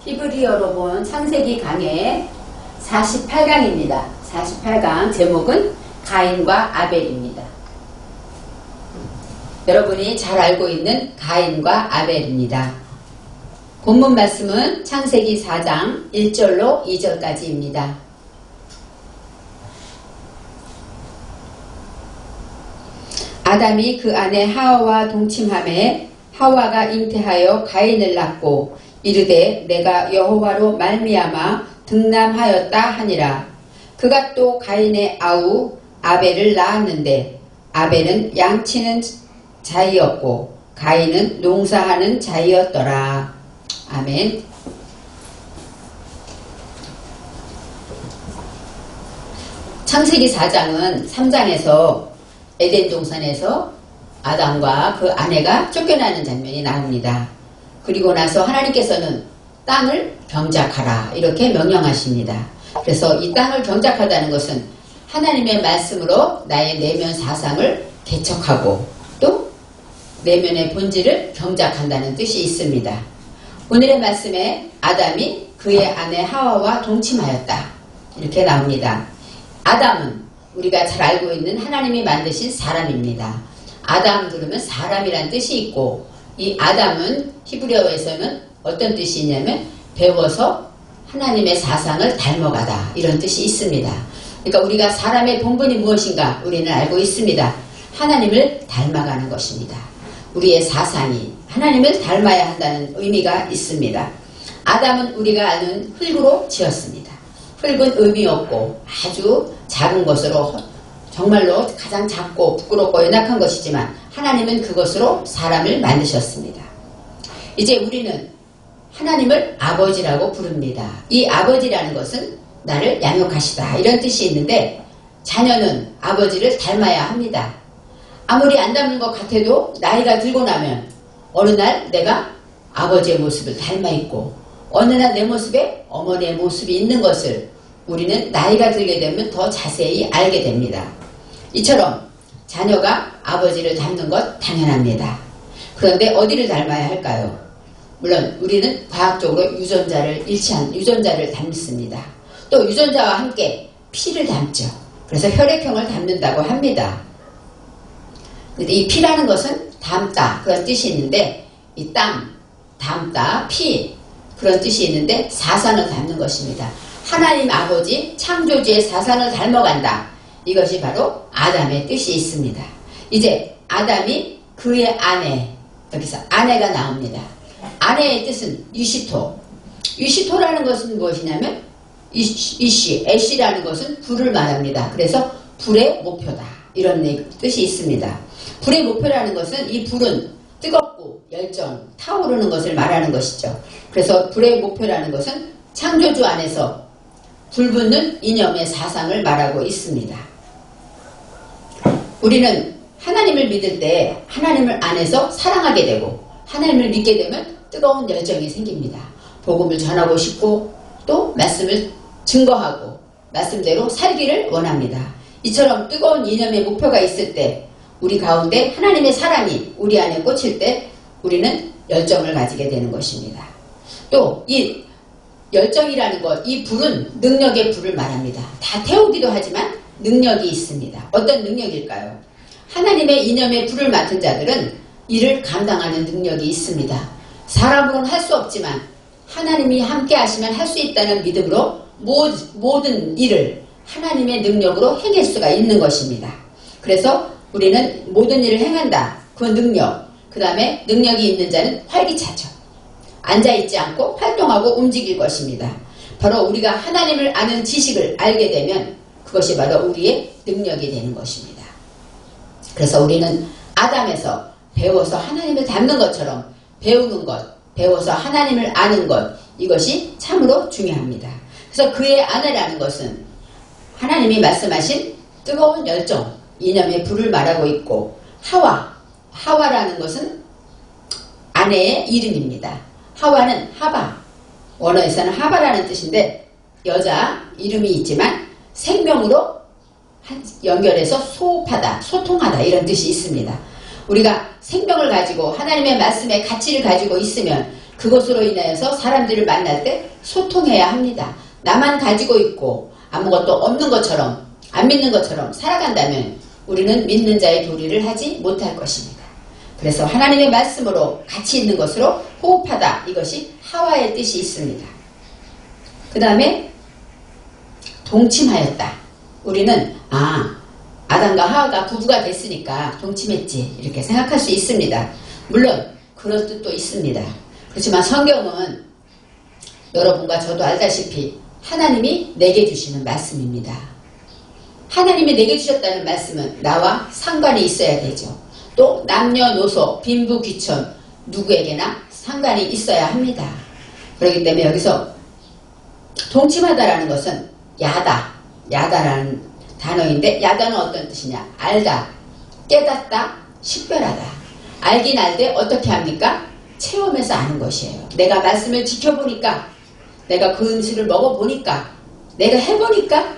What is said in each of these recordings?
히브리어로 본 창세기 강의 48강입니다. 48강 제목은 가인과 아벨입니다. 여러분이 잘 알고 있는 가인과 아벨입니다. 본문 말씀은 창세기 4장 1절로 2절까지입니다. 아담이 그 아내 하와와 동침하매 하와가 잉태하여 가인을 낳고 이르되 내가 여호와로 말미암아 등남하였다 하니라. 그가 또 가인의 아우 아벨을 낳았는데 아벨은 양치는 자이었고 가인은 농사하는 자이었더라. 아멘. 창세기 4장은 3장에서 에덴 동산에서 아담과 그 아내가 쫓겨나는 장면이 나옵니다. 그리고 나서 하나님께서는 땅을 경작하라 이렇게 명령하십니다. 그래서 이 땅을 경작하다는 것은 하나님의 말씀으로 나의 내면 사상을 개척하고 또 내면의 본질을 경작한다는 뜻이 있습니다. 오늘의 말씀에 아담이 그의 아내 하와와 동침하였다 이렇게 나옵니다. 아담은 우리가 잘 알고 있는 하나님이 만드신 사람입니다. 아담 들으면 사람이란 뜻이 있고 이 아담은 히브리어에서는 어떤 뜻이 있냐면 배워서 하나님의 사상을 닮아가다 이런 뜻이 있습니다. 그러니까 우리가 사람의 본분이 무엇인가 우리는 알고 있습니다. 하나님을 닮아가는 것입니다. 우리의 사상이 하나님을 닮아야 한다는 의미가 있습니다. 아담은 우리가 아는 흙으로 지었습니다. 흙은 의미 없고 아주 작은 것으로 정말로 가장 작고 부끄럽고 연약한 것이지만 하나님은 그것으로 사람을 만드셨습니다. 이제 우리는 하나님을 아버지라고 부릅니다. 이 아버지라는 것은 나를 양육하시다 이런 뜻이 있는데 자녀는 아버지를 닮아야 합니다. 아무리 안 닮은 것 같아도 나이가 들고 나면 어느 날 내가 아버지의 모습을 닮아 있고 어느 날 내 모습에 어머니의 모습이 있는 것을 우리는 나이가 들게 되면 더 자세히 알게 됩니다. 이처럼 자녀가 아버지를 닮는 것 당연합니다. 그런데 어디를 닮아야 할까요? 물론 우리는 과학적으로 유전자를 닮습니다. 또 유전자와 함께 피를 닮죠. 그래서 혈액형을 닮는다고 합니다. 근데 이 피라는 것은 닮다 그런 뜻이 있는데 이 땀, 닮다, 피 그런 뜻이 있는데 사상을 닮는 것입니다. 하나님 아버지 창조주의 사상을 닮아간다. 이것이 바로 아담의 뜻이 있습니다. 이제 아담이 그의 아내, 여기서 아내가 나옵니다. 아내의 뜻은 유시토. 유시토라는 것은 무엇이냐면 애쉬라는 것은 불을 말합니다. 그래서 불의 목표다. 이런 뜻이 있습니다. 불의 목표라는 것은 이 불은 뜨겁고 열정, 타오르는 것을 말하는 것이죠. 그래서 불의 목표라는 것은 창조주 안에서 불붙는 이념의 사상을 말하고 있습니다. 우리는 하나님을 믿을 때 하나님을 안에서 사랑하게 되고 하나님을 믿게 되면 뜨거운 열정이 생깁니다. 복음을 전하고 싶고 또 말씀을 증거하고 말씀대로 살기를 원합니다. 이처럼 뜨거운 이념의 목표가 있을 때 우리 가운데 하나님의 사랑이 우리 안에 꽂힐 때 우리는 열정을 가지게 되는 것입니다. 또 이 열정이라는 것, 이 불은 능력의 불을 말합니다. 다 태우기도 하지만 능력이 있습니다. 어떤 능력일까요? 하나님의 이념의 불을 맡은 자들은 이를 감당하는 능력이 있습니다. 사람으로는 할 수 없지만 하나님이 함께 하시면 할 수 있다는 믿음으로 모든 일을 하나님의 능력으로 해낼 수가 있는 것입니다. 그래서 우리는 모든 일을 행한다. 그 능력, 그 다음에 능력이 있는 자는 활기차죠. 앉아있지 않고 활동하고 움직일 것입니다. 바로 우리가 하나님을 아는 지식을 알게 되면 그것이 바로 우리의 능력이 되는 것입니다. 그래서 우리는 아담에서 배워서 하나님을 닮는 것처럼 배우는 것, 배워서 하나님을 아는 것 이것이 참으로 중요합니다. 그래서 그의 아내라는 것은 하나님이 말씀하신 뜨거운 열정, 이념의 불을 말하고 있고 하와라는 것은 아내의 이름입니다. 하와는 하바, 원어에서는 하바라는 뜻인데 여자 이름이 있지만 생명으로 연결해서 소흡하다, 소통하다 이런 뜻이 있습니다. 우리가 생명을 가지고 하나님의 말씀의 가치를 가지고 있으면 그것으로 인하여서 사람들을 만날 때 소통해야 합니다. 나만 가지고 있고 아무것도 없는 것처럼, 안 믿는 것처럼 살아간다면 우리는 믿는 자의 도리를 하지 못할 것입니다. 그래서 하나님의 말씀으로 같이 있는 것으로 호흡하다, 이것이 하와의 뜻이 있습니다. 그 다음에 동침하였다. 우리는 아담과 하와가 부부가 됐으니까 동침했지, 이렇게 생각할 수 있습니다. 물론 그런 뜻도 있습니다. 그렇지만 성경은 여러분과 저도 알다시피 하나님이 내게 주시는 말씀입니다. 하나님이 내게 주셨다는 말씀은 나와 상관이 있어야 되죠. 또 남녀노소, 빈부, 귀천 누구에게나 상관이 있어야 합니다. 그렇기 때문에 여기서 동침하다라는 것은 야다라는 단어인데, 야다는 어떤 뜻이냐? 알다, 깨닫다, 식별하다. 알긴 알되 어떻게 합니까? 체험해서 아는 것이에요. 내가 말씀을 지켜보니까, 내가 그 음식을 먹어보니까, 내가 해보니까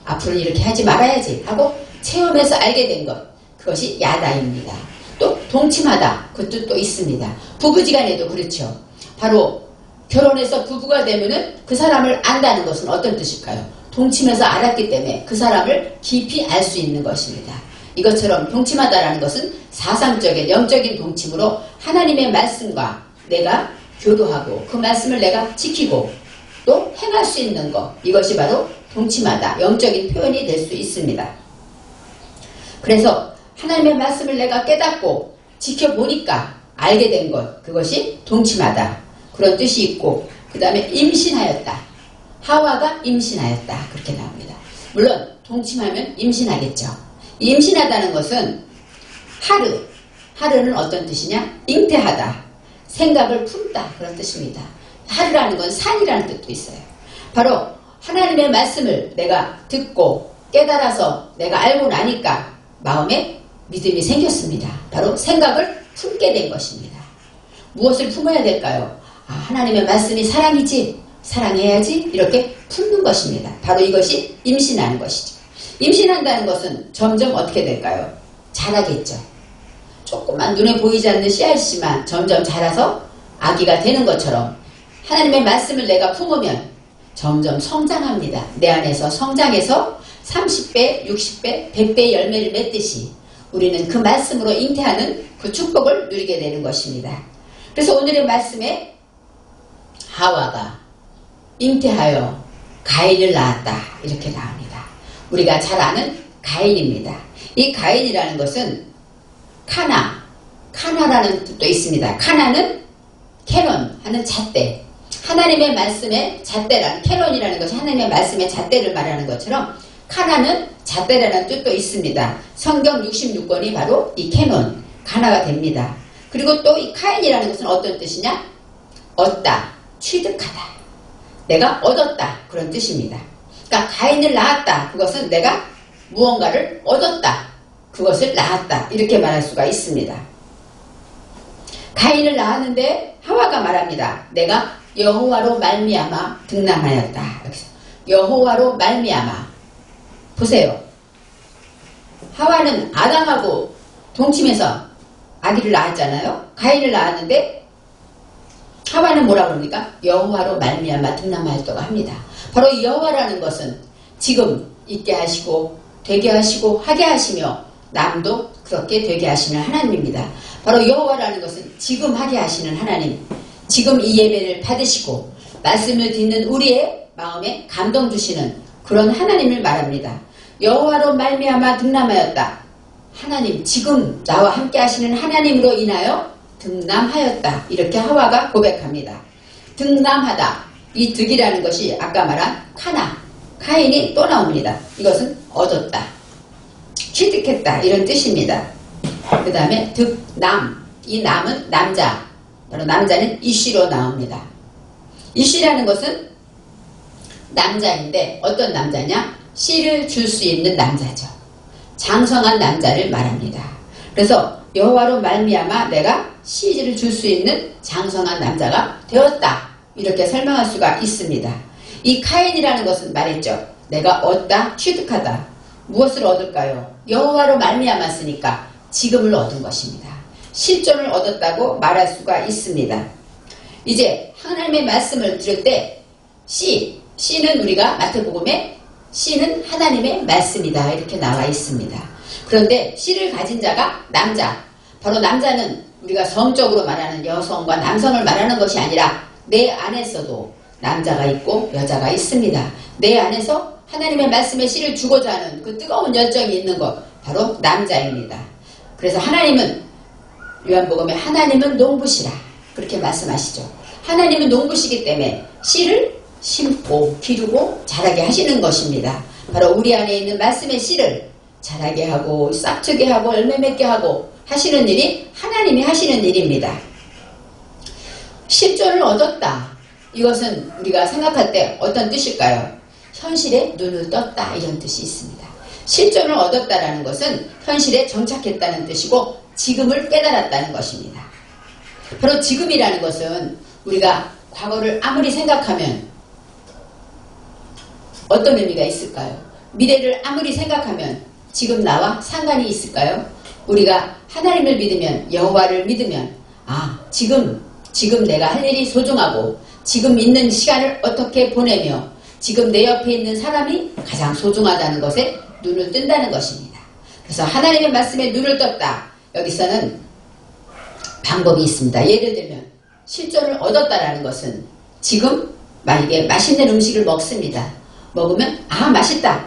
앞으로는 이렇게 하지 말아야지 하고 체험해서 알게 된 것, 그것이 야다입니다. 또 동침하다, 그 뜻도 있습니다. 부부지간에도 그렇죠. 바로 결혼해서 부부가 되면은 그 사람을 안다는 것은 어떤 뜻일까요? 동침해서 알았기 때문에 그 사람을 깊이 알 수 있는 것입니다. 이것처럼 동침하다라는 것은 사상적인 영적인 동침으로 하나님의 말씀과 내가 교도하고 그 말씀을 내가 지키고 또 행할 수 있는 것, 이것이 바로 동침하다, 영적인 표현이 될 수 있습니다. 그래서 하나님의 말씀을 내가 깨닫고 지켜보니까 알게 된 것, 그것이 동침하다, 그런 뜻이 있고, 그 다음에 임신하였다. 하와가 임신하였다, 그렇게 나옵니다. 물론 동침하면 임신하겠죠. 임신하다는 것은 하르는 어떤 뜻이냐? 잉태하다, 생각을 품다, 그런 뜻입니다. 하르라는 건 산이라는 뜻도 있어요. 바로 하나님의 말씀을 내가 듣고 깨달아서 내가 알고 나니까 마음에 믿음이 생겼습니다. 바로 생각을 품게 된 것입니다. 무엇을 품어야 될까요? 하나님의 말씀이 사랑이지, 사랑해야지, 이렇게 품는 것입니다. 바로 이것이 임신하는 것이죠. 임신한다는 것은 점점 어떻게 될까요? 자라겠죠. 조금만 눈에 보이지 않는 씨앗이지만 점점 자라서 아기가 되는 것처럼 하나님의 말씀을 내가 품으면 점점 성장합니다. 내 안에서 성장해서 30배, 60배, 100배의 열매를 맺듯이 우리는 그 말씀으로 잉태하는 그 축복을 누리게 되는 것입니다. 그래서 오늘의 말씀에 하와가 잉태하여 가인을 낳았다, 이렇게 나옵니다. 우리가 잘 아는 가인입니다. 이 가인이라는 것은 카나라는 뜻도 있습니다. 카나는 캐논 하는 잣대, 하나님의 말씀의 잣대라는, 캐논이라는 것이 하나님의 말씀의 잣대를 말하는 것처럼 카나는 잣대라는 뜻도 있습니다. 성경 66권이 바로 이 캐논, 카나가 됩니다. 그리고 또 이 카인이라는 것은 어떤 뜻이냐? 얻다, 취득하다, 내가 얻었다, 그런 뜻입니다. 그러니까 가인을 낳았다, 그것은 내가 무언가를 얻었다, 그것을 낳았다, 이렇게 말할 수가 있습니다. 가인을 낳았는데 하와가 말합니다. 내가 여호와로 말미암아 등남하였다. 여기서 여호와로 말미암아, 보세요. 하와는 아담하고 동침해서 아기를 낳았잖아요. 가인을 낳았는데 하와는 뭐라 그럽니까? 여호와로 말미암아 등남하였다고 합니다. 바로 이 여호와라는 것은 지금 있게 하시고 되게 하시고 하게 하시며 남도 그렇게 되게 하시는 하나님입니다. 바로 여호와라는 것은 지금 하게 하시는 하나님, 지금 이 예배를 받으시고 말씀을 듣는 우리의 마음에 감동 주시는 그런 하나님을 말합니다. 여호와로 말미암아 등남하였다. 하나님, 지금 나와 함께 하시는 하나님으로 인하여 등남하였다, 이렇게 하와가 고백합니다. 등남하다, 이 득이라는 것이 아까 말한 카인이 또 나옵니다. 이것은 얻었다, 취득했다, 이런 뜻입니다. 그 다음에 득남, 이 남은 남자, 바로 남자는 이씨로 나옵니다. 이씨라는 것은 남자인데 어떤 남자냐? 씨를 줄 수 있는 남자죠. 장성한 남자를 말합니다. 그래서 여호와로 말미암아 내가 씨를 줄 수 있는 장성한 남자가 되었다, 이렇게 설명할 수가 있습니다. 이 카인이라는 것은 말했죠. 내가 얻다, 취득하다. 무엇을 얻을까요? 여호와로 말미암았으니까 지금을 얻은 것입니다. 실존을 얻었다고 말할 수가 있습니다. 이제 하나님의 말씀을 들을 때 씨는 우리가 마태복음에 씨는 하나님의 말씀이다 이렇게 나와 있습니다. 그런데 씨를 가진 자가 남자, 바로 남자는 우리가 성적으로 말하는 여성과 남성을 말하는 것이 아니라 내 안에서도 남자가 있고 여자가 있습니다. 내 안에서 하나님의 말씀의 씨를 주고자 하는 그 뜨거운 열정이 있는 것, 바로 남자입니다. 그래서 하나님은 요한복음에 하나님은 농부시라 그렇게 말씀하시죠. 하나님은 농부시기 때문에 씨를 심고 기르고 자라게 하시는 것입니다. 바로 우리 안에 있는 말씀의 씨를 자라게 하고 싹트게 하고 열매 맺게 하고 하시는 일이 하나님이 하시는 일입니다. 실존을 얻었다. 이것은 우리가 생각할 때 어떤 뜻일까요? 현실에 눈을 떴다 이런 뜻이 있습니다. 실존을 얻었다라는 것은 현실에 정착했다는 뜻이고 지금을 깨달았다는 것입니다. 바로 지금이라는 것은 우리가 과거를 아무리 생각하면 어떤 의미가 있을까요? 미래를 아무리 생각하면 지금 나와 상관이 있을까요? 우리가 하나님을 믿으면, 여호와를 믿으면 지금 내가 할 일이 소중하고 지금 있는 시간을 어떻게 보내며 지금 내 옆에 있는 사람이 가장 소중하다는 것에 눈을 뜬다는 것입니다. 그래서 하나님의 말씀에 눈을 떴다. 여기서는 방법이 있습니다. 예를 들면 실존을 얻었다라는 것은 지금 만약에 맛있는 음식을 먹습니다. 먹으면 맛있다.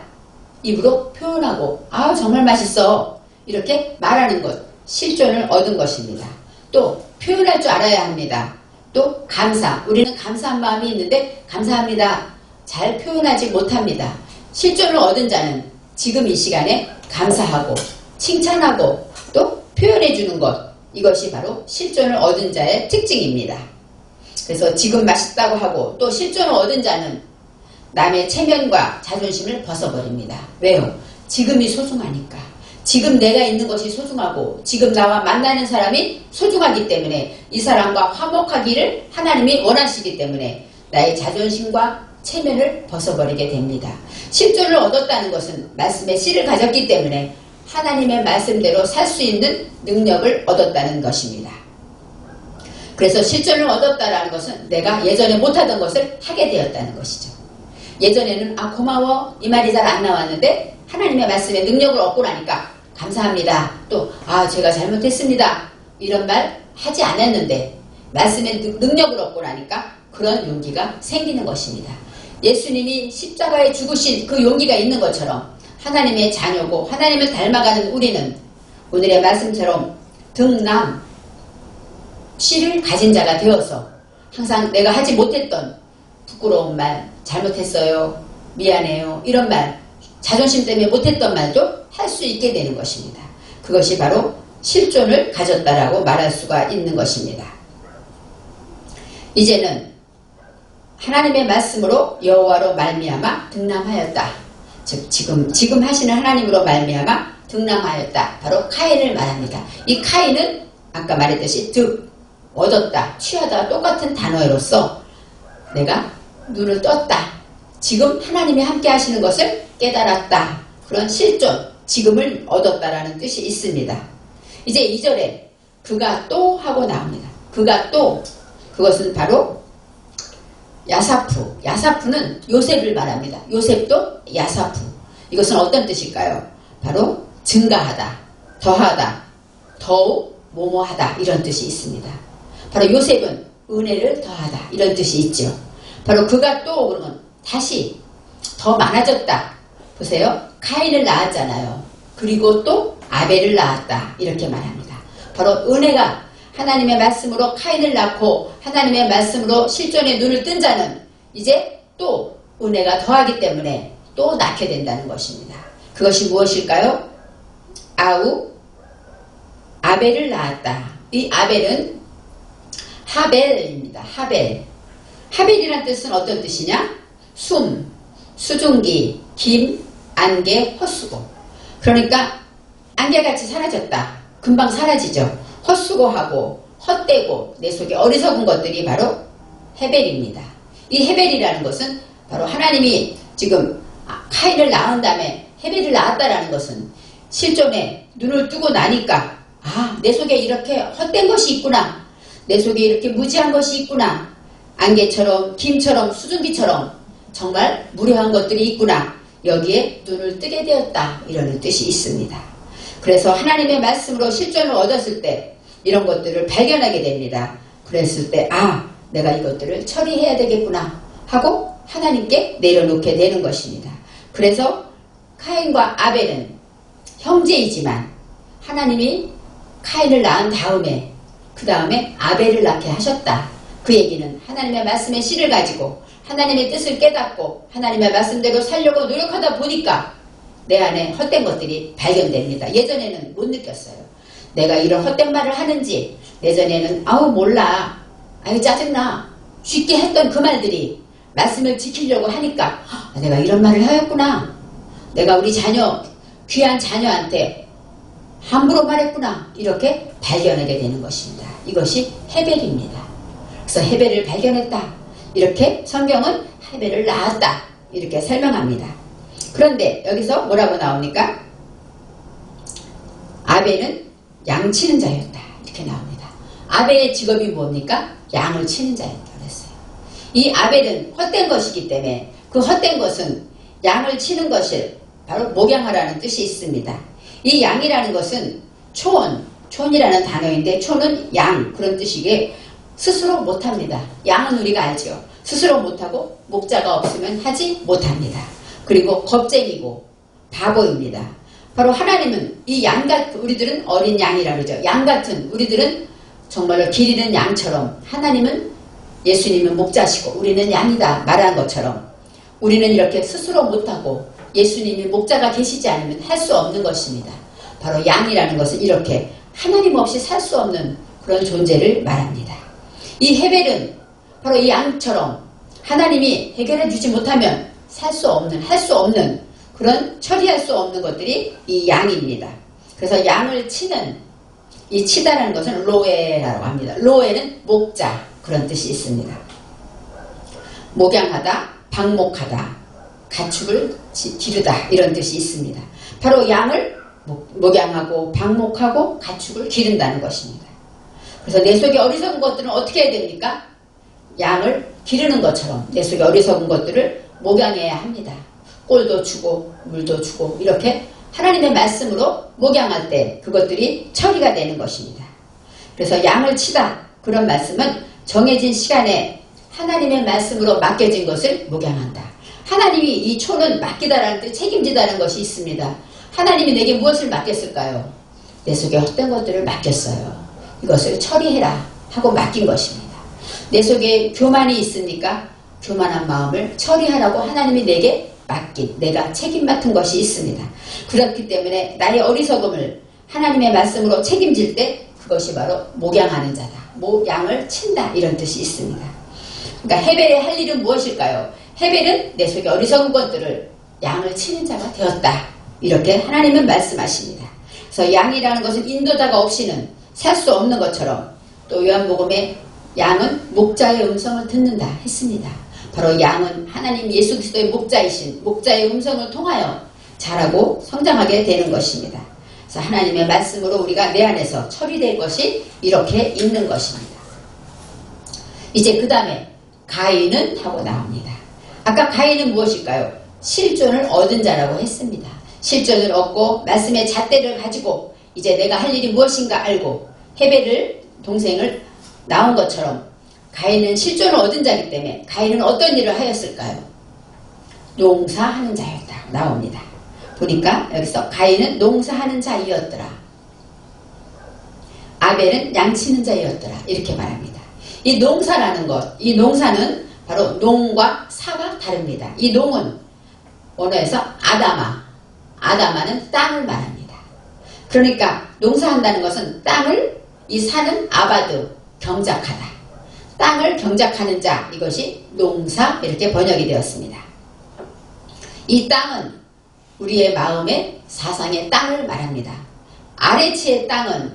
입으로 표현하고 정말 맛있어. 이렇게 말하는 것. 실존을 얻은 것입니다. 또 표현할 줄 알아야 합니다. 또 감사. 우리는 감사한 마음이 있는데 감사합니다. 잘 표현하지 못합니다. 실존을 얻은 자는 지금 이 시간에 감사하고 칭찬하고 또 표현해 주는 것. 이것이 바로 실존을 얻은 자의 특징입니다. 그래서 지금 맛있다고 하고 또 실존을 얻은 자는 남의 체면과 자존심을 벗어버립니다. 왜요? 지금이 소중하니까. 지금 내가 있는 것이 소중하고 지금 나와 만나는 사람이 소중하기 때문에 이 사람과 화목하기를 하나님이 원하시기 때문에 나의 자존심과 체면을 벗어버리게 됩니다. 실존을 얻었다는 것은 말씀의 씨를 가졌기 때문에 하나님의 말씀대로 살 수 있는 능력을 얻었다는 것입니다. 그래서 실존을 얻었다는 것은 내가 예전에 못하던 것을 하게 되었다는 것이죠. 예전에는 고마워 이 말이 잘 안 나왔는데 하나님의 말씀에 능력을 얻고 나니까 감사합니다. 또 제가 잘못했습니다. 이런 말 하지 않았는데 말씀의 능력을 얻고 나니까 그런 용기가 생기는 것입니다. 예수님이 십자가에 죽으신 그 용기가 있는 것처럼 하나님의 자녀고 하나님을 닮아가는 우리는 오늘의 말씀처럼 등남 씨를 가진 자가 되어서 항상 내가 하지 못했던 부끄러운 말, 잘못했어요, 미안해요 이런 말, 자존심 때문에 못했던 말도 할 수 있게 되는 것입니다. 그것이 바로 실존을 가졌다라고 말할 수가 있는 것입니다. 이제는 하나님의 말씀으로 여호와로 말미암아 등남하였다. 즉 지금 하시는 하나님으로 말미암아 등남하였다. 바로 카인을 말합니다. 이 카인은 아까 말했듯이 얻었다, 취하다 똑같은 단어로서 내가 눈을 떴다. 지금 하나님이 함께 하시는 것을 깨달았다. 그런 실존, 지금을 얻었다라는 뜻이 있습니다. 이제 2절에 그가 또 하고 나옵니다. 그가 또, 그것은 바로 야사프. 야사프는 요셉을 말합니다. 요셉도 야사프. 이것은 어떤 뜻일까요? 바로 증가하다, 더하다, 더욱 뭐뭐하다 이런 뜻이 있습니다. 바로 요셉은 은혜를 더하다 이런 뜻이 있죠. 바로 그가 또 그러면 다시 더 많아졌다. 보세요. 카인을 낳았잖아요. 그리고 또 아벨을 낳았다. 이렇게 말합니다. 바로 은혜가 하나님의 말씀으로 카인을 낳고 하나님의 말씀으로 실존의 눈을 뜬 자는 이제 또 은혜가 더하기 때문에 또 낳게 된다는 것입니다. 그것이 무엇일까요? 아벨을 낳았다. 이 아벨은 하벨입니다. 하벨. 하벨이란 뜻은 어떤 뜻이냐? 숨, 수증기, 김, 안개, 헛수고. 그러니까 안개같이 사라졌다. 금방 사라지죠. 헛수고하고 헛되고 내 속에 어리석은 것들이 바로 헤벨입니다. 이 헤벨이라는 것은 바로 하나님이 지금 카인을 낳은 다음에 헤벨을 낳았다라는 것은 실존에 눈을 뜨고 나니까 내 속에 이렇게 헛된 것이 있구나. 내 속에 이렇게 무지한 것이 있구나. 안개처럼 김처럼 수증기처럼 정말 무료한 것들이 있구나. 여기에 눈을 뜨게 되었다. 이런 뜻이 있습니다. 그래서 하나님의 말씀으로 실존을 얻었을 때 이런 것들을 발견하게 됩니다. 그랬을 때 내가 이것들을 처리해야 되겠구나 하고 하나님께 내려놓게 되는 것입니다. 그래서 카인과 아벨은 형제이지만 하나님이 카인을 낳은 다음에 그 다음에 아벨을 낳게 하셨다. 그 얘기는 하나님의 말씀의 씨를 가지고 하나님의 뜻을 깨닫고 하나님의 말씀대로 살려고 노력하다 보니까 내 안에 헛된 것들이 발견됩니다. 예전에는 못 느꼈어요. 내가 이런 헛된 말을 하는지 예전에는 몰라, 짜증나, 쉽게 했던 그 말들이 말씀을 지키려고 하니까 내가 이런 말을 하였구나. 내가 우리 자녀, 귀한 자녀한테 함부로 말했구나. 이렇게 발견하게 되는 것입니다. 이것이 헤벨입니다. 그래서 헤벨을 발견했다. 이렇게 성경은 헤벨을 낳았다. 이렇게 설명합니다. 그런데 여기서 뭐라고 나옵니까? 아벨은 양 치는 자였다. 이렇게 나옵니다. 아벨의 직업이 뭡니까? 양을 치는 자였다 그랬어요. 이 아벨은 헛된 것이기 때문에 그 헛된 것은 양을 치는 것을 바로 목양하라는 뜻이 있습니다. 이 양이라는 것은 촌이라는 단어인데 촌은 양 그런 뜻이기에 스스로 못합니다. 양은 우리가 알죠. 스스로 못하고 목자가 없으면 하지 못합니다. 그리고 겁쟁이고 바보입니다. 바로 하나님은 이 양 같은 우리들은 어린 양이라고 그러죠. 양 같은 우리들은 정말로 기르는 양처럼 하나님은 예수님은 목자시고 우리는 양이다 말한 것처럼 우리는 이렇게 스스로 못하고 예수님이 목자가 계시지 않으면 할 수 없는 것입니다. 바로 양이라는 것은 이렇게 하나님 없이 살 수 없는 그런 존재를 말합니다. 이 헤벨은 바로 이 양처럼 하나님이 해결해 주지 못하면 살 수 없는, 할 수 없는 그런 처리할 수 없는 것들이 이 양입니다. 그래서 양을 치는 이 치다라는 것은 로에라고 합니다. 로에는 목자 그런 뜻이 있습니다. 목양하다, 방목하다, 가축을 기르다 이런 뜻이 있습니다. 바로 양을 목양하고 방목하고 가축을 기른다는 것입니다. 그래서 내 속에 어리석은 것들은 어떻게 해야 됩니까? 양을 기르는 것처럼 내 속에 어리석은 것들을 목양해야 합니다. 꼴도 주고 물도 주고 이렇게 하나님의 말씀으로 목양할 때 그것들이 처리가 되는 것입니다. 그래서 양을 치다 그런 말씀은 정해진 시간에 하나님의 말씀으로 맡겨진 것을 목양한다. 하나님이 이 촌은 맡기다라는 뜻 책임지다는 것이 있습니다. 하나님이 내게 무엇을 맡겼을까요? 내 속에 헛된 것들을 맡겼어요. 이것을 처리해라 하고 맡긴 것입니다. 내 속에 교만이 있으니까 교만한 마음을 처리하라고 하나님이 내게 맡긴 내가 책임 맡은 것이 있습니다. 그렇기 때문에 나의 어리석음을 하나님의 말씀으로 책임질 때 그것이 바로 목양하는 자다. 양을 친다 이런 뜻이 있습니다. 그러니까 헤벨의 할 일은 무엇일까요? 헤벨은 내 속에 어리석은 것들을 양을 치는 자가 되었다. 이렇게 하나님은 말씀하십니다. 그래서 양이라는 것은 인도자가 없이는 살 수 없는 것처럼 또 요한복음에 양은 목자의 음성을 듣는다 했습니다. 바로 양은 하나님 예수 그리스도의 목자이신 목자의 음성을 통하여 자라고 성장하게 되는 것입니다. 그래서 하나님의 말씀으로 우리가 내 안에서 처리될 것이 이렇게 있는 것입니다. 이제 그 다음에 가인은 하고 나옵니다. 아까 가인은 무엇일까요? 실존을 얻은 자라고 했습니다. 실존을 얻고 말씀의 잣대를 가지고 이제 내가 할 일이 무엇인가 알고 헤벨을 동생을 낳은 것처럼 가인은 실존을 얻은 자이기 때문에 가인은 어떤 일을 하였을까요? 농사하는 자였다 나옵니다. 보니까 여기서 가인은 농사하는 자이었더라. 아벨은 양치는 자이었더라. 이렇게 말합니다. 이 농사라는 것, 이 농사는 바로 농과 사가 다릅니다. 이 농은 원어에서 아다마는 땅을 말합니다. 그러니까 농사한다는 것은 땅을 이 사는 아바드 경작하다. 땅을 경작하는 자 이것이 농사 이렇게 번역이 되었습니다. 이 땅은 우리의 마음의 사상의 땅을 말합니다. 아래치의 땅은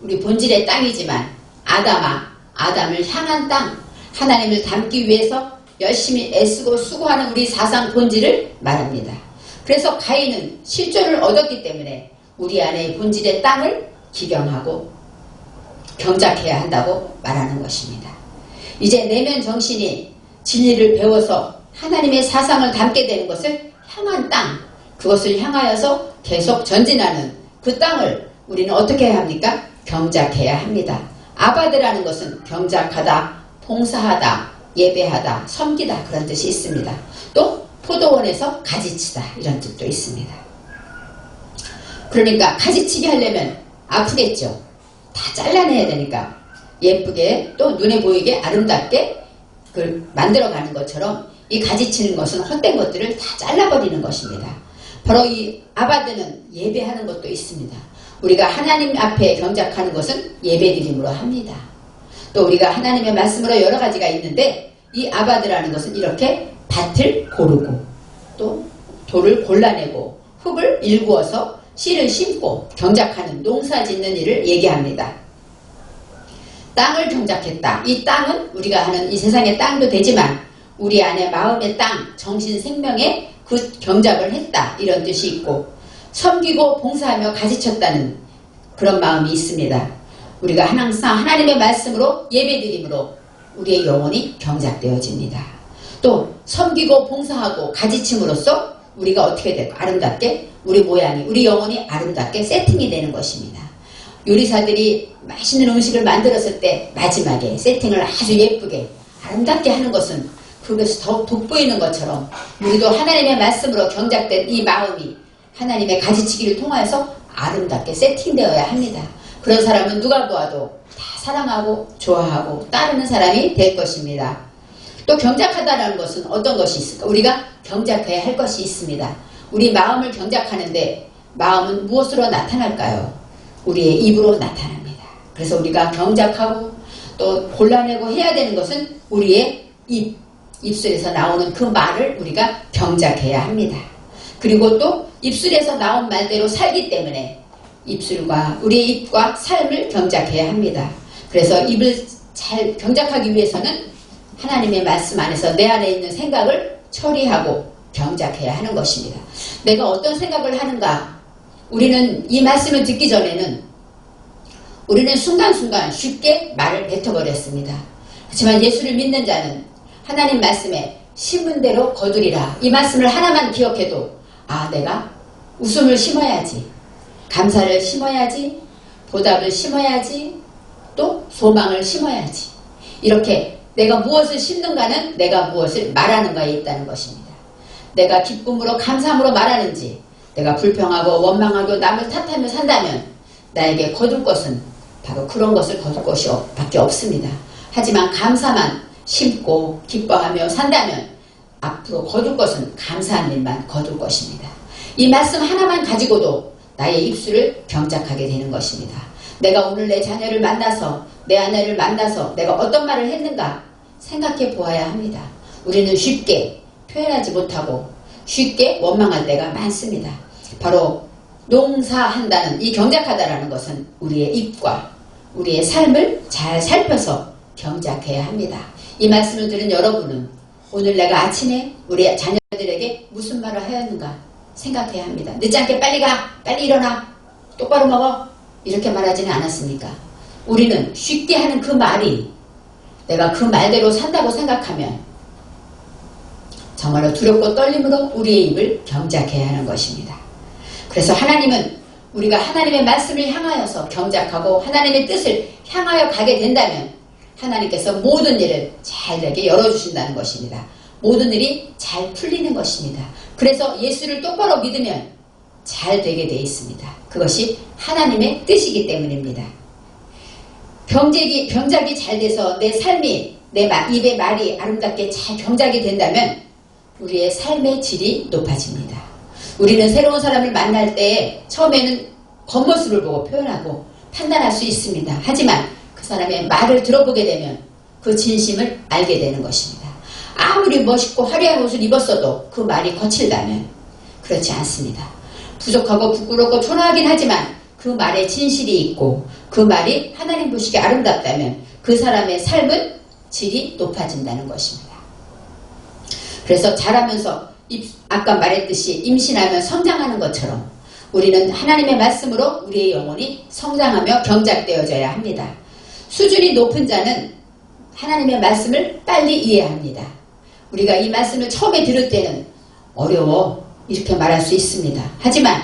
우리 본질의 땅이지만 아담을 향한 땅 하나님을 닮기 위해서 열심히 애쓰고 수고하는 우리 사상 본질을 말합니다. 그래서 가인은 실존을 얻었기 때문에 우리 안의 본질의 땅을 기경하고 경작해야 한다고 말하는 것입니다. 이제 내면 정신이 진리를 배워서 하나님의 사상을 담게 되는 것을 향한 땅, 그것을 향하여서 계속 전진하는 그 땅을 우리는 어떻게 해야 합니까? 경작해야 합니다. 아바드라는 것은 경작하다, 봉사하다, 예배하다, 섬기다 그런 뜻이 있습니다. 또 포도원에서 가지치다 이런 뜻도 있습니다. 그러니까 가지치기 하려면 아프겠죠. 다 잘라내야 되니까 예쁘게 또 눈에 보이게 아름답게 그걸 만들어가는 것처럼 이 가지치는 것은 헛된 것들을 다 잘라버리는 것입니다. 바로 이 아바드는 예배하는 것도 있습니다. 우리가 하나님 앞에 경작하는 것은 예배드림으로 합니다. 또 우리가 하나님의 말씀으로 여러 가지가 있는데 이 아바드라는 것은 이렇게 밭을 고르고 또 돌을 골라내고 흙을 일구어서 씨를 심고 경작하는 농사 짓는 일을 얘기합니다. 땅을 경작했다. 이 땅은 우리가 하는 이 세상의 땅도 되지만 우리 안에 마음의 땅, 정신, 생명의 그 경작을 했다. 이런 뜻이 있고 섬기고 봉사하며 가지쳤다는 그런 마음이 있습니다. 우리가 항상 하나님의 말씀으로 예배드림으로 우리의 영혼이 경작되어집니다. 또 섬기고 봉사하고 가지침으로써 우리가 어떻게 될까? 아름답게 우리 모양이, 우리 영혼이 아름답게 세팅이 되는 것입니다. 요리사들이 맛있는 음식을 만들었을 때 마지막에 세팅을 아주 예쁘게 아름답게 하는 것은 그것이 더욱 돋보이는 것처럼 우리도 하나님의 말씀으로 경작된 이 마음이 하나님의 가지치기를 통하여서 아름답게 세팅되어야 합니다. 그런 사람은 누가 보아도 다 사랑하고 좋아하고 따르는 사람이 될 것입니다. 또 경작하다라는 것은 어떤 것이 있을까? 우리가 경작해야 할 것이 있습니다. 우리 마음을 경작하는데 마음은 무엇으로 나타날까요? 우리의 입으로 나타납니다. 그래서 우리가 경작하고 또 골라내고 해야 되는 것은 우리의 입술에서 나오는 그 말을 우리가 경작해야 합니다. 그리고 또 입술에서 나온 말대로 살기 때문에 입술과 우리의 입과 삶을 경작해야 합니다. 그래서 입을 잘 경작하기 위해서는 하나님의 말씀 안에서 내 안에 있는 생각을 처리하고 경작해야 하는 것입니다. 내가 어떤 생각을 하는가? 우리는 이 말씀을 듣기 전에는 우리는 순간순간 쉽게 말을 뱉어버렸습니다. 하지만 예수를 믿는 자는 하나님 말씀에 심은 대로 거두리라. 이 말씀을 하나만 기억해도 내가 웃음을 심어야지, 감사를 심어야지, 보답을 심어야지, 또 소망을 심어야지. 이렇게 내가 무엇을 심는가는 내가 무엇을 말하는가에 있다는 것입니다. 내가 기쁨으로 감사함으로 말하는지, 내가 불평하고 원망하고 남을 탓하며 산다면 나에게 거둘 것은 바로 그런 것을 거둘 것이 밖에 없습니다. 하지만 감사만 심고 기뻐하며 산다면 앞으로 거둘 것은 감사한 일만 거둘 것입니다. 이 말씀 하나만 가지고도 나의 입술을 경작하게 되는 것입니다. 내가 오늘 내 자녀를 만나서 내 아내를 만나서 내가 어떤 말을 했는가 생각해 보아야 합니다. 우리는 쉽게 표현하지 못하고 쉽게 원망할 때가 많습니다. 바로 농사한다는 이 경작하다라는 것은 우리의 입과 우리의 삶을 잘 살펴서 경작해야 합니다. 이 말씀을 들은 여러분은 오늘 내가 아침에 우리 자녀들에게 무슨 말을 하였는가 생각해야 합니다. 늦지 않게 빨리 가, 빨리 일어나, 똑바로 먹어 이렇게 말하지는 않았습니까? 우리는 쉽게 하는 그 말이 내가 그 말대로 산다고 생각하면 정말로 두렵고 떨림으로 우리의 입을 경작해야 하는 것입니다. 그래서 하나님은 우리가 하나님의 말씀을 향하여서 경작하고 하나님의 뜻을 향하여 가게 된다면 하나님께서 모든 일을 잘 되게 열어주신다는 것입니다. 모든 일이 잘 풀리는 것입니다. 그래서 예수를 똑바로 믿으면 잘 되게 되어 있습니다. 그것이 하나님의 뜻이기 때문입니다. 경작이 잘 돼서 내 삶이 내 입의 말이 아름답게 잘 경작이 된다면 우리의 삶의 질이 높아집니다. 우리는 새로운 사람을 만날 때 처음에는 겉모습을 보고 표현하고 판단할 수 있습니다. 하지만 그 사람의 말을 들어보게 되면 그 진심을 알게 되는 것입니다. 아무리 멋있고 화려한 옷을 입었어도 그 말이 거칠다면 그렇지 않습니다. 부족하고 부끄럽고 초라하긴 하지만 그 말에 진실이 있고 그 말이 하나님 보시기에 아름답다면 그 사람의 삶은 질이 높아진다는 것입니다. 그래서 자라면서 아까 말했듯이 임신하면 성장하는 것처럼 우리는 하나님의 말씀으로 우리의 영혼이 성장하며 경작되어져야 합니다. 수준이 높은 자는 하나님의 말씀을 빨리 이해합니다. 우리가 이 말씀을 처음에 들을 때는 어려워 이렇게 말할 수 있습니다. 하지만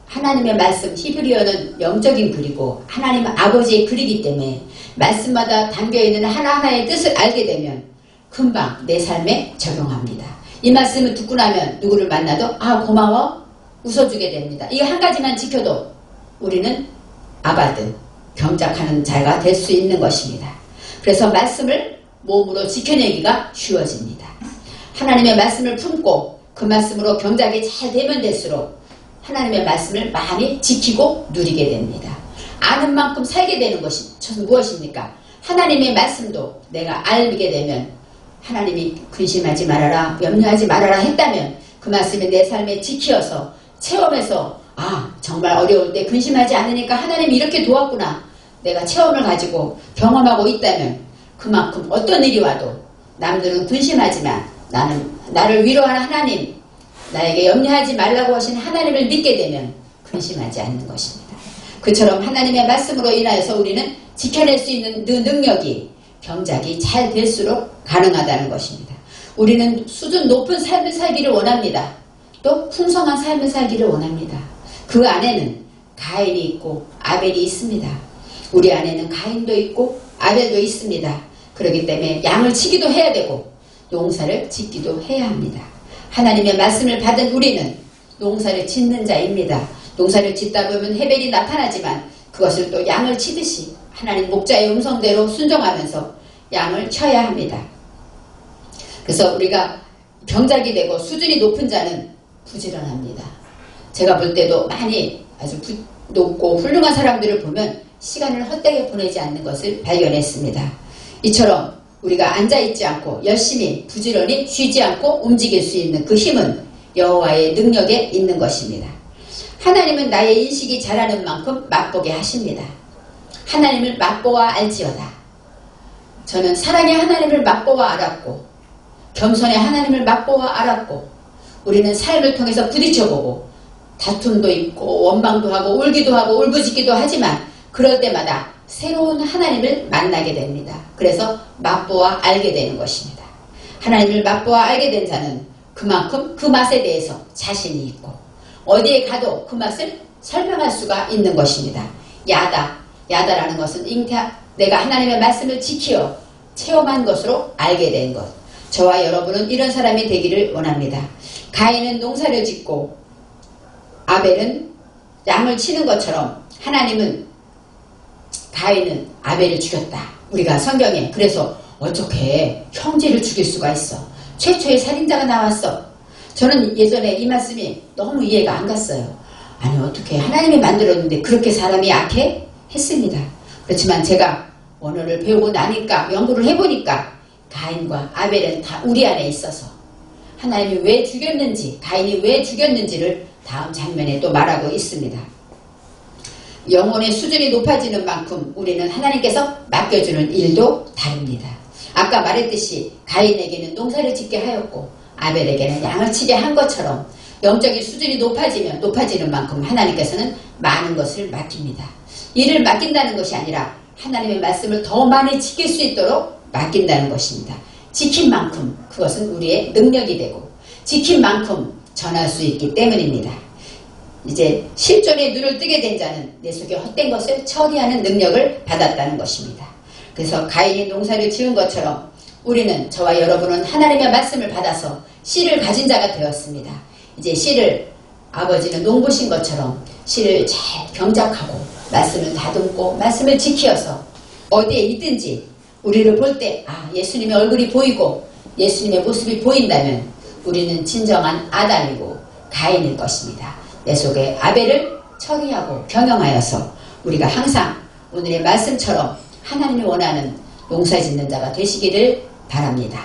하나님의 말씀, 히브리어는 영적인 글이고 하나님 아버지의 글이기 때문에 말씀마다 담겨있는 하나하나의 뜻을 알게 되면 금방 내 삶에 적용합니다. 이 말씀을 듣고 나면 누구를 만나도 아 고마워 웃어주게 됩니다. 이 한 가지만 지켜도 우리는 아바드, 경작하는 자가 될 수 있는 것입니다. 그래서 말씀을 몸으로 지켜내기가 쉬워집니다. 하나님의 말씀을 품고 그 말씀으로 경작이 잘 되면 될수록 하나님의 말씀을 많이 지키고 누리게 됩니다. 아는 만큼 살게 되는 것이 무엇입니까? 하나님의 말씀도 내가 알게 되면 하나님이 근심하지 말아라, 염려하지 말아라 했다면 그 말씀이 내 삶에 지키어서 체험해서 아 정말 어려울 때 근심하지 않으니까 하나님이 이렇게 도왔구나. 내가 체험을 가지고 경험하고 있다면 그만큼 어떤 일이 와도 남들은 근심하지만 나를 위로하는 하나님, 나에게 염려하지 말라고 하신 하나님을 믿게 되면 근심하지 않는 것입니다. 그처럼 하나님의 말씀으로 인하여서 우리는 지켜낼 수 있는 그 능력이 경작이 잘 될수록 가능하다는 것입니다. 우리는 수준 높은 삶을 살기를 원합니다. 또 풍성한 삶을 살기를 원합니다. 그 안에는 가인이 있고 아벨이 있습니다. 우리 안에는 가인도 있고 아벨도 있습니다. 그렇기 때문에 양을 치기도 해야 되고 농사를 짓기도 해야 합니다. 하나님의 말씀을 받은 우리는 농사를 짓는 자입니다. 농사를 짓다 보면 해벨이 나타나지만 그것을 또 양을 치듯이 하나님 목자의 음성대로 순종하면서 양을 쳐야 합니다. 그래서 우리가 경작이 되고 수준이 높은 자는 부지런합니다. 제가 볼 때도 많이 아주 높고 훌륭한 사람들을 보면 시간을 헛되게 보내지 않는 것을 발견했습니다. 이처럼 우리가 앉아있지 않고 열심히 부지런히 쉬지 않고 움직일 수 있는 그 힘은 여호와의 능력에 있는 것입니다. 하나님은 나의 인식이 자라는 만큼 맛보게 하십니다. 하나님을 맛보아 알지어다. 저는 사랑의 하나님을 맛보아 알았고 겸손의 하나님을 맛보아 알았고 우리는 삶을 통해서 부딪혀보고 다툼도 있고 원망도 하고 울기도 하고 울부짖기도 하지만 그럴 때마다 새로운 하나님을 만나게 됩니다. 그래서 맛보아 알게 되는 것입니다. 하나님을 맛보아 알게 된 자는 그만큼 그 맛에 대해서 자신이 있고 어디에 가도 그 맛을 설명할 수가 있는 것입니다. 야다라는 것은 내가 하나님의 말씀을 지키어 체험한 것으로 알게 된 것. 저와 여러분은 이런 사람이 되기를 원합니다. 가인은 농사를 짓고 아벨은 양을 치는 것처럼 하나님은 가인은 아벨을 죽였다. 우리가 성경에 그래서 어떻게 형제를 죽일 수가 있어. 최초의 살인자가 나왔어. 저는 예전에 이 말씀이 너무 이해가 안 갔어요. 아니 어떻게 하나님이 만들었는데 그렇게 사람이 약해? 했습니다. 그렇지만 제가 언어를 배우고 나니까 연구를 해보니까 가인과 아벨은 다 우리 안에 있어서 하나님이 왜 죽였는지 가인이 왜 죽였는지를 다음 장면에 또 말하고 있습니다. 영혼의 수준이 높아지는 만큼 우리는 하나님께서 맡겨주는 일도 다릅니다. 아까 말했듯이 가인에게는 농사를 짓게 하였고 아벨에게는 양을 치게 한 것처럼 영적인 수준이 높아지면 높아지는 만큼 하나님께서는 많은 것을 맡깁니다. 일을 맡긴다는 것이 아니라 하나님의 말씀을 더 많이 지킬 수 있도록 맡긴다는 것입니다. 지킨 만큼 그것은 우리의 능력이 되고 지킨 만큼 전할 수 있기 때문입니다. 이제 실존의 눈을 뜨게 된 자는 내 속에 헛된 것을 처리하는 능력을 받았다는 것입니다. 그래서 가인이 농사를 지은 것처럼 우리는 저와 여러분은 하나님의 말씀을 받아서 씨를 가진 자가 되었습니다. 이제 씨를 아버지는 농부신 것처럼 씨를 잘 경작하고 말씀을 다듬고 말씀을 지키어서 어디에 있든지 우리를 볼 때 예수님의 얼굴이 보이고 예수님의 모습이 보인다면 우리는 진정한 아담이고 가인일 것입니다. 내 속에 아벨을 처리하고 경영하여서 우리가 항상 오늘의 말씀처럼 하나님이 원하는 농사짓는 자가 되시기를 바랍니다.